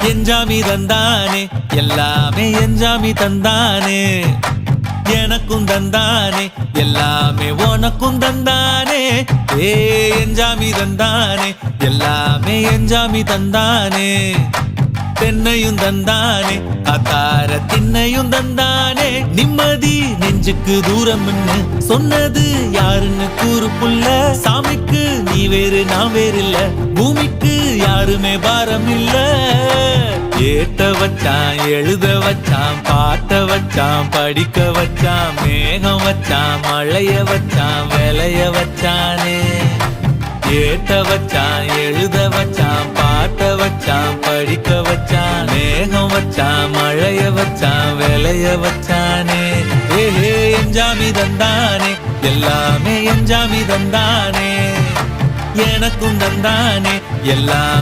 எஞ்சாமி தந்தானே எல்லாமே எஞ்சாமி தந்தானே எனக்கும் தந்தானே எல்லாமே உனக்கும் தந்தானே ஏ எஞ்சாமி தந்தானே எல்லாமே எஞ்சாமி தந்தானே தென்னையும் தந்தானே அத்தார திண்ணையும் தந்தானே நிம்மதி நெஞ்சுக்கு தூரம்னு சொன்னது யாருன்னு கூறு புள்ள சாமிக்கு நீ வேறு நான் வேறு இல்ல பூமிக்கு யாருமே பாரம் இல்ல ஏத்த வச்சான் எழுத வச்சான் பாட்ட வச்சான் படிக்க வச்சான் மேகம் வச்சான் மழைய வச்சான் விளைய வச்சானே ஏத்த வச்சான் எழுத வச்சான் பாட்ட வச்சான் படிக்க வச்சான் மேகம் வச்சான் மழைய வச்சான் விளைய வச்சானே ஏஹே எஞ்சாமி தந்தானே எல்லாமே எஞ்சாமி தந்தானே எனக்கும் தந்தானே எல்லாம்